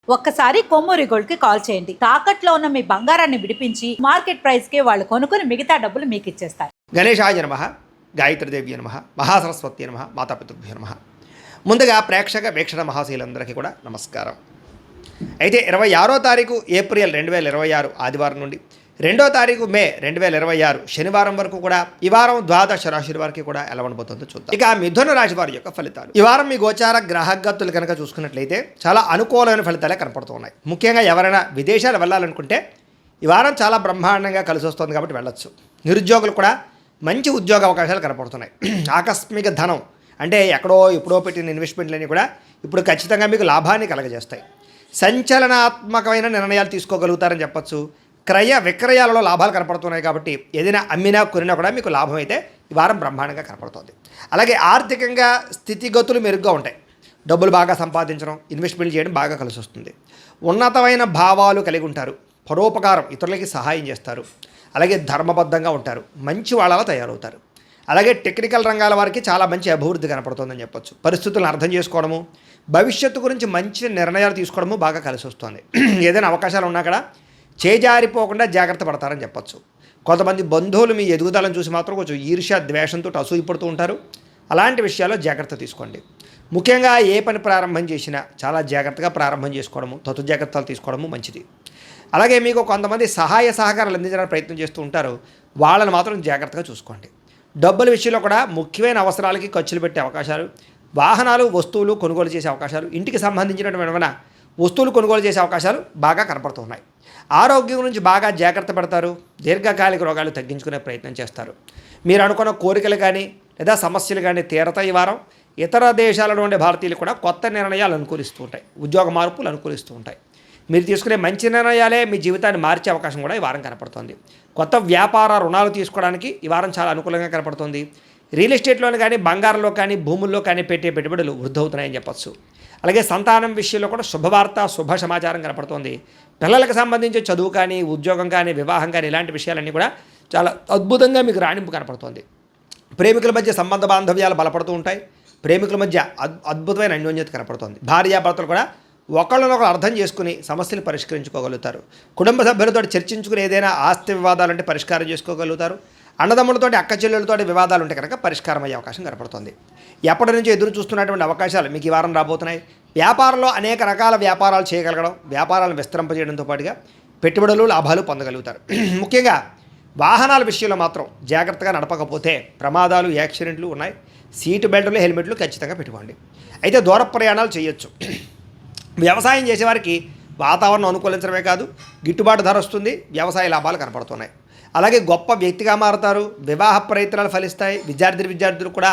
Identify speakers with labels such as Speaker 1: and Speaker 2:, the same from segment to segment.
Speaker 1: ఒక్కసారి కొమ్మూరి గోల్డ్ కి కాల్ చేయండి. తాకట్లో ఉన్న మీ బంగారాన్ని విడిపించి మార్కెట్ ప్రైస్ కి వాళ్ళు కొనుక్కుని మిగతా డబ్బులు మీకు ఇచ్చేస్తారు.
Speaker 2: గణేశాయ నమః, గాయత్రీదేవి నమః, మహాసరస్వతి నమః, మాతాపితృభ్యో నమః. ముందుగా ప్రేక్షక వీక్షణ మహాశీలందరికీ కూడా నమస్కారం. అయితే 26వ తారీఖు ఏప్రిల్ 2026 ఆదివారం నుండి 2వ తారీఖు మే 2026 శనివారం వరకు కూడా ఈ వారం ద్వాదశ రాశి వారికి కూడా ఎలా ఉండబోతుందో చూద్దాం. ఇక మిథున రాశి వారి యొక్క ఫలితాలు. ఈ వారం మీ గోచార గ్రహగతులు కనుక చూసుకున్నట్లయితే చాలా అనుకూలమైన ఫలితాలే కనపడుతూ ఉన్నాయి. ముఖ్యంగా ఎవరైనా విదేశాలు వెళ్ళాలనుకుంటే ఈ వారం చాలా బ్రహ్మాండంగా కలిసి వస్తుంది కాబట్టి వెళ్ళొచ్చు. నిరుద్యోగులు కూడా మంచి ఉద్యోగ అవకాశాలు కనపడుతున్నాయి. ఆకస్మిక ధనం అంటే ఎప్పుడో పెట్టిన ఇన్వెస్ట్మెంట్లన్నీ కూడా ఇప్పుడు ఖచ్చితంగా మీకు లాభాన్ని కలగజేస్తాయి. సంచలనాత్మకమైన నిర్ణయాలు తీసుకోగలుగుతారని చెప్పచ్చు. క్రయ విక్రయాలలో లాభాలు కనపడుతున్నాయి కాబట్టి ఏదైనా అమ్మినా కొనినా కూడా మీకు లాభం అయితే ఈ వారం బ్రహ్మాండంగా కనపడుతుంది. అలాగే ఆర్థికంగా స్థితిగతులు మెరుగ్గా ఉంటాయి. డబ్బులు బాగా సంపాదించడం, ఇన్వెస్ట్మెంట్ చేయడం బాగా కలిసి వస్తుంది. ఉన్నతమైన భావాలు కలిగి ఉంటారు. పరోపకారం, ఇతరులకి సహాయం చేస్తారు. అలాగే ధర్మబద్ధంగా ఉంటారు. మంచి వాళ్ళలా తయారవుతారు. అలాగే టెక్నికల్ రంగాల వారికి చాలా మంచి అభివృద్ధి కనపడుతుందని చెప్పొచ్చు. పరిస్థితులను అర్థం చేసుకోవడము, భవిష్యత్తు గురించి మంచి నిర్ణయాలు తీసుకోవడము బాగా కలిసి వస్తుంది. ఏదైనా అవకాశాలు ఉన్నా కూడా చేజారిపోకుండా జాగ్రత్త పడతారని చెప్పొచ్చు. కొంతమంది బంధువులు మీ ఎదుగుదలను చూసి మాత్రం కొంచెం ఈర్ష్య ద్వేషంతో అసూయపడుతూ ఉంటారు. అలాంటి విషయాల్లో జాగ్రత్త తీసుకోండి. ముఖ్యంగా ఏ పని ప్రారంభం చేసినా చాలా జాగ్రత్తగా ప్రారంభం చేసుకోవడము, తతు జాగ్రత్తలు తీసుకోవడము మంచిది. అలాగే మీకు కొంతమంది సహాయ సహకారాలు అందించడానికి ప్రయత్నం చేస్తూ ఉంటారు. వాళ్ళని మాత్రం జాగ్రత్తగా చూసుకోండి. డబ్బుల విషయంలో కూడా ముఖ్యమైన అవసరాలకి ఖర్చులు పెట్టే అవకాశాలు, వాహనాలు వస్తువులు కొనుగోలు చేసే అవకాశాలు, ఇంటికి సంబంధించినటువంటి వస్తువులు కొనుగోలు చేసే అవకాశాలు బాగా కనపడుతున్నాయి. ఆరోగ్యం గురించి బాగా జాగ్రత్త పడతారు. దీర్ఘకాలిక రోగాలు తగ్గించుకునే ప్రయత్నం చేస్తారు. మీరు అనుకున్న కోరికలు కానీ లేదా సమస్యలు కానీ తీరతాయి. ఈ వారం ఇతర దేశాలలో ఉండే భారతీయులు కూడా కొత్త నిర్ణయాలు అనుకూలిస్తూ ఉంటాయి. ఉద్యోగ మార్పులు అనుకూలిస్తూ ఉంటాయి. మీరు తీసుకునే మంచి నిర్ణయాలే మీ జీవితాన్ని మార్చే అవకాశం కూడా ఈ వారం కనపడుతుంది. కొత్త వ్యాపార రుణాలు తీసుకోవడానికి ఈ వారం చాలా అనుకూలంగా కనపడుతుంది. రియల్ ఎస్టేట్లోని కానీ బంగారంలో కానీ భూముల్లో కానీ పెట్టే పెట్టుబడులు వృద్ధవుతున్నాయని చెప్పచ్చు. అలాగే సంతానం విషయంలో కూడా శుభవార్త, శుభ సమాచారం కనపడుతుంది. పిల్లలకు సంబంధించి చదువు కానీ, ఉద్యోగం కానీ, వివాహం కానీ ఇలాంటి విషయాలన్నీ కూడా చాలా అద్భుతంగా మీకు రాణింపు కనపడుతుంది. ప్రేమికుల మధ్య సంబంధ బాంధవ్యాలు బలపడుతూ ఉంటాయి. ప్రేమికుల మధ్య అద్భుతమైన అన్యోన్యత కనపడుతుంది. భార్యాభర్తలు కూడా ఒకళ్ళనొకరు అర్థం చేసుకుని సమస్యలు పరిష్కరించుకోగలుగుతారు. కుటుంబ సభ్యులతో చర్చించుకుని ఏదైనా ఆస్తి వివాదాలు అంటే పరిష్కారం చేసుకోగలుగుతారు. అన్నదమ్ములతోటి అక్క చెల్లెలతోటి వివాదాలు ఉంటే కనుక పరిష్కారం అయ్యే అవకాశం కనపడుతుంది. ఎప్పటి నుంచి ఎదురు చూస్తున్నటువంటి అవకాశాలు మీకు ఈ వారం రాబోతున్నాయి. వ్యాపారంలో అనేక రకాల వ్యాపారాలు చేయగలగడం, వ్యాపారాలను విస్తరింపజేయడంతో పాటుగా పెట్టుబడులు, లాభాలు పొందగలుగుతారు. ముఖ్యంగా వాహనాల విషయంలో మాత్రం జాగ్రత్తగా నడపకపోతే ప్రమాదాలు, యాక్సిడెంట్లు ఉన్నాయి. సీటు బెల్టులు, హెల్మెట్లు ఖచ్చితంగా పెట్టుకోండి. అయితే దూర ప్రయాణాలు చేయొచ్చు. వ్యవసాయం చేసేవారికి వాతావరణం అనుకూలించడమే కాదు, గిట్టుబాటు ధర వస్తుంది. వ్యవసాయ లాభాలు కనపడుతున్నాయి. అలాగే గొప్ప వ్యక్తిగా మారుతారు. వివాహ ప్రయత్నాలు ఫలిస్తాయి. విద్యార్థులు కూడా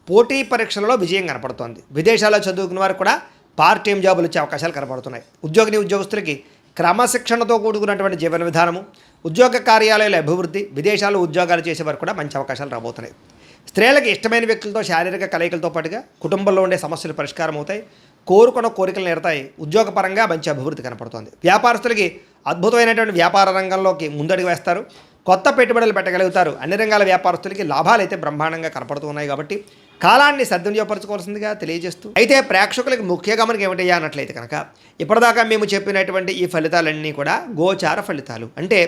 Speaker 2: పోటీ పరీక్షలలో విజయం కనపడుతోంది. విదేశాల్లో చదువుకున్న వారికి కూడా పార్ట్ టైం జాబులు వచ్చే అవకాశాలు కనపడుతున్నాయి. ఉద్యోగస్తులకి క్రమశిక్షణతో కూడుకున్నటువంటి జీవన విధానము, ఉద్యోగ కార్యాలయాల అభివృద్ధి, విదేశాల్లో ఉద్యోగాలు చేసేవారికి కూడా మంచి అవకాశాలు రాబోతున్నాయి. స్త్రీలకు ఇష్టమైన వ్యక్తులతో శారీరక కలయికలతో పాటుగా కుటుంబంలో ఉండే సమస్యలు పరిష్కారం అవుతాయి. కోరుకున్న కోరికలు నేరతాయి. ఉద్యోగపరంగా మంచి అభివృద్ధి కనపడుతోంది. వ్యాపారస్తులకి అద్భుతమైనటువంటి వ్యాపార రంగంలోకి ముందడుగు వేస్తారు. కొత్త పెట్టుబడులు పెట్టగలుగుతారు. అన్ని రంగాల వ్యాపారస్తులకి లాభాలు అయితే బ్రహ్మాండంగా కనపడుతూ ఉన్నాయి కాబట్టి కాలాన్ని సద్వినియోగపరచుకోవాల్సిందిగా తెలియజేస్తూ, అయితే ప్రేక్షకులకి ముఖ్య గమనిక ఏమిటయ్యా అన్నట్లయితే కనుక ఇప్పటిదాకా మేము చెప్పినటువంటి ఈ ఫలితాలన్నీ కూడా గోచార ఫలితాలు. అంటే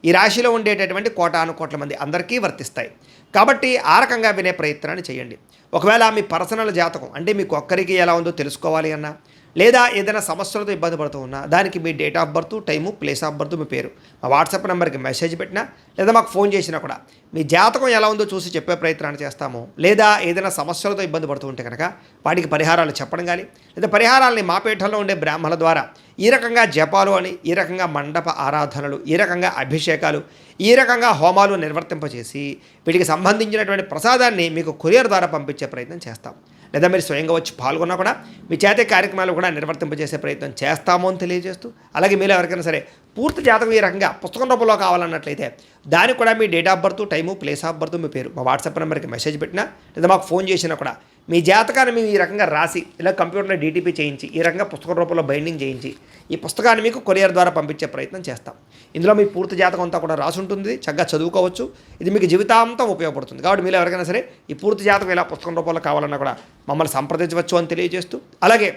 Speaker 2: ఈ రాశిలో ఉండేటటువంటి కోటానుకోట్ల మంది అందరికీ వర్తిస్తాయి. కాబట్టి ఆ రకంగా వినే ప్రయత్నాన్ని చేయండి. ఒకవేళ మీ పర్సనల్ జాతకం అంటే మీకు ఒక్కరికి ఎలా ఉందో తెలుసుకోవాలి అన్నా, లేదా ఏదైనా సమస్యలతో ఇబ్బంది పడుతూ ఉన్నా దానికి మీ date of birth, time, place of birth, మీ పేరు మా వాట్సాప్ నెంబర్కి మెసేజ్ పెట్టినా లేదా మాకు ఫోన్ చేసినా కూడా మీ జాతకం ఎలా ఉందో చూసి చెప్పే ప్రయత్నాన్ని చేస్తాము. లేదా ఏదైనా సమస్యలతో ఇబ్బంది పడుతూ ఉంటే కనుక వాటికి పరిహారాలు చెప్పడం కానీ, లేదా పరిహారాలని మా పీఠంలో ఉండే బ్రాహ్మణుల ద్వారా ఈ రకంగా జపాలు అని, ఈ రకంగా మండప ఆరాధనలు, ఈ రకంగా అభిషేకాలు, ఈ రకంగా హోమాలు నిర్వర్తింపచేసి వీటికి సంబంధించినటువంటి ప్రసాదాన్ని మీకు కొరియర్ ద్వారా పంపించే ప్రయత్నం చేస్తాం. లేదా మీరు స్వయంగా వచ్చి పాల్గొన్నా కూడా మీ చేతే కార్యక్రమాలు కూడా నిర్వర్తింపజేసే ప్రయత్నం చేస్తాము అని తెలియజేస్తూ, అలాగే మీరు ఎవరికైనా సరే పూర్తి జాతకం ఈ రకంగా పుస్తకం రూపంలో కావాలన్నట్లయితే దానికి కూడా మీ date of birth, time, place of birth, మీ పేరు మా వాట్సాప్ నెంబర్కి మెసేజ్ పెట్టినా లేదా మాకు ఫోన్ చేసినా కూడా మీ జాతకాన్ని మేము ఈ రకంగా రాసి ఇలా కంప్యూటర్లో డీటీపీ చేయించి ఈ రకంగా పుస్తకం రూపంలో బైండింగ్ చేయించి ఈ పుస్తకాన్ని మీకు కొరియర్ ద్వారా పంపించే ప్రయత్నం చేస్తాం. ఇందులో మీ పూర్తి జాతకం అంతా కూడా రాసి ఉంటుంది. చక్కగా చదువుకోవచ్చు. ఇది మీకు జీవితాంతం ఉపయోగపడుతుంది. కాబట్టి మీరు ఎవరికైనా సరే ఈ పూర్తి జాతకం ఇలా పుస్తకం రూపంలో కావాలన్నా కూడా మమ్మల్ని సంప్రదించవచ్చు అని తెలియజేస్తూ, అలాగే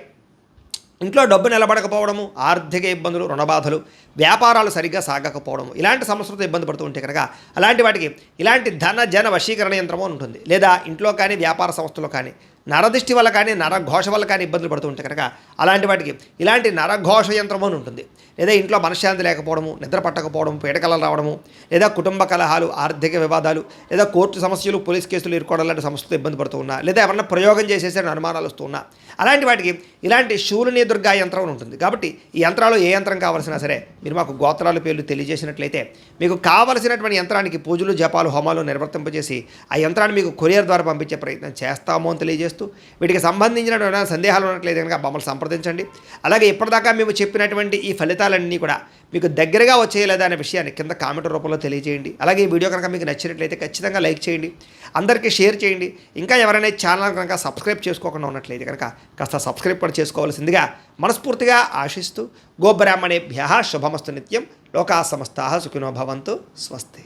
Speaker 2: ఇంట్లో డబ్బు నిలబడకపోవడము, ఆర్థిక ఇబ్బందులు, రుణబాధలు, వ్యాపారాలు సరిగ్గా సాగకపోవడము, ఇలాంటి సమస్యలతో ఇబ్బంది పడుతూ ఉంటే కనుక అలాంటి వాటికి ఇలాంటి ధన జన వశీకరణ యంత్రము అని ఉంటుంది. లేదా ఇంట్లో కానీ వ్యాపార సంస్థలో కానీ నరదిష్టి వల్ల కానీ నరఘోష వల్ల కానీ ఇబ్బందులు పడుతూ ఉంటే కనుక అలాంటి వాటికి ఇలాంటి నరఘోష యంత్రము అని ఉంటుంది. లేదా ఇంట్లో మనశ్శాంతి లేకపోవడము, నిద్ర పట్టకపోవడం, పీడకలలు రావడము, లేదా కుటుంబ కలహాలు, ఆర్థిక వివాదాలు, లేదా కోర్టు సమస్యలు, పోలీస్ కేసులు ఇరుకోవడం లాంటి సమస్యలతో ఇబ్బంది పడుతూ ఉన్నా, లేదా ఎవరన్నా ప్రయోగం చేసేసే అనుమానాలు వస్తూ ఉన్నా, అలాంటి వాటికి ఇలాంటి శూలిని దుర్గా యంత్రం అని ఉంటుంది. కాబట్టి ఈ యంత్రాలు ఏ యంత్రం కావాల్సినా సరే మీరు మాకు గోత్రాల పేర్లు తెలియజేసినట్లయితే మీకు కావలసినటువంటి యంత్రానికి పూజలు, జపాలు, హోమాలు నిర్వర్తింపజేసి ఆ యంత్రాన్ని మీకు కొరియర్ ద్వారా పంపించే ప్రయత్నం చేస్తాము అని తెలియజేస్తూ వీటికి సంబంధించిన సందేహాలు ఉన్నట్లయితే కనుక మమ్మల్ని సంప్రదించండి. అలాగే ఇప్పటిదాకా మేము చెప్పినటువంటి ఈ ఫలితాలన్నీ కూడా మీకు దగ్గరగా వచ్చేయలేదా అనే విషయాన్ని కింద కామెంట్ రూపంలో తెలియజేయండి. అలాగే ఈ వీడియో కనుక మీకు నచ్చినట్లయితే ఖచ్చితంగా లైక్ చేయండి, అందరికీ షేర్ చేయండి. ఇంకా ఎవరైనా ఛానల్ కనుక సబ్స్క్రైబ్ చేసుకోకుండా ఉన్నట్లయితే కనుక కాస్త సబ్స్క్రైబ్ కూడా చేసుకోవాల్సిందిగా మనస్ఫూర్తిగా ఆశిస్తూ గోబ్రాహ్మణేభ్యః శుభమస్తు నిత్యం. లోకా సమస్తాః సుఖినో భవంతు. స్వస్తి.